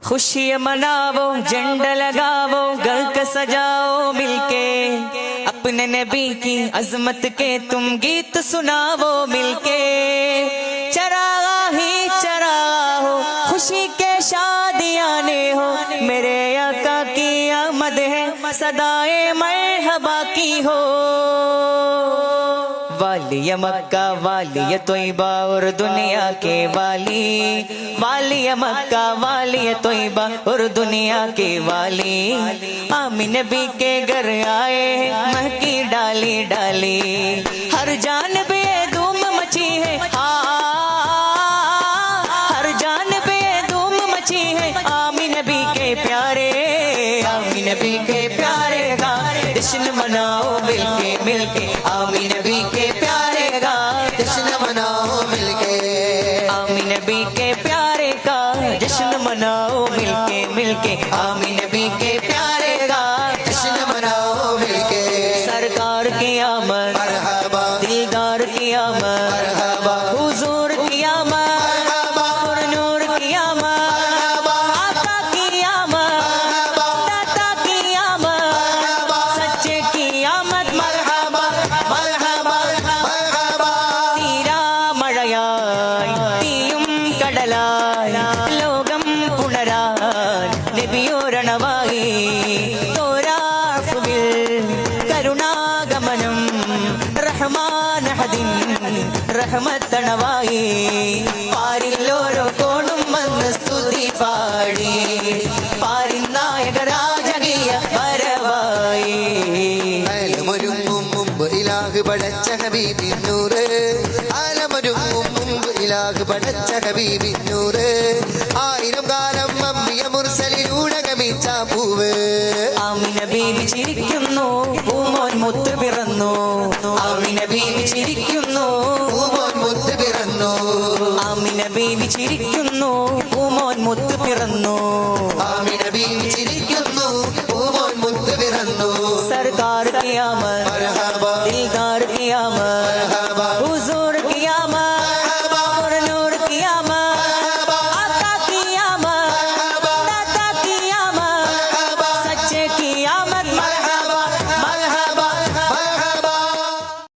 खुशियाँ मनाओ, झंडा लगाओ, घर का सजाओ मिलके, अपने नबी की अजमत के तुम गीत सुनाओ मिलके। चरागा ही चरागा हो, खुशी के शादियाँ ने हो, मेरे आका की आमद है, सदाए मरहबा की हो। वाली मक्का वाली तोयबा और दुनिया के वाली, वाली मक्का वाली तोयबा और दुनिया के वाली। आमीन नबी के घर आए महकी डाली डाली, हर जानब ये धूम मची है, हर जानब ये धूम मची है। आमीन नबी के प्यारे, आमीन नबी के प्यारे का जश्न मनाओ मिलके मिलके, आमीन नबी के प्यारे का जश्न मनाओ मिलके, आमीन नबी के प्यारे का जश्न मनाओ मिलके मिलके, आमीन नबी के प्यारे का जश्न मनाओ मिलके। सरकार की आमद मरहबा, दिलदार की आमद मरहबा, हुजूर की आमद मरहबा, नूर की आमद मरहबा, आका की आमद, दाता की आमद, सच्चे की आमद मरहबा मरहबा मरहबा। തീരാ മഴയായി തീയും കടലായി ലോകം പുണരാൻ നബിയോരണമായി, തോരാഫുവിൽ കരുണാഗമനം റഹ്മാനഹദിൻ റഹ്മത്തണവായി, പാരിൽ ഓരോ കോണും വന്ന് സ്തുതി പാടി, പാരിൻ നായക രാജകീയ വരവായി। ആലമൊരുങ്ങും മുമ്പ് ഇലാഹ് പടച്ച ഹബീബിൻ നൂറ്, ആലമൊരുങ്ങും മുമ്പ് ഇലാഹ് പടച്ച ഹബീബിൻ നൂറ്, ആയിരം കാലം അമ്പിയ മുർസലിലൂടെ ഗമിച്ച പൂവ്। ആമിന ബീവി ചിരിക്കുന്നു, പൂമോൻ മുത്ത് പിറന്നു, ആമിന ബീവി ചിരിക്കുന്നു, പൂമോൻ മുത്ത് പിറന്നു, ആമിന ബീവി ചിരിക്കുന്നു, പൂമോൻ മുത്ത് പിറന്നു, ആമിന ബീവി ചിരിക്കുന്നു, പൂമോൻ മുത്ത് പിറന്നു। സർക്കാർ ഖിയാമത്ത്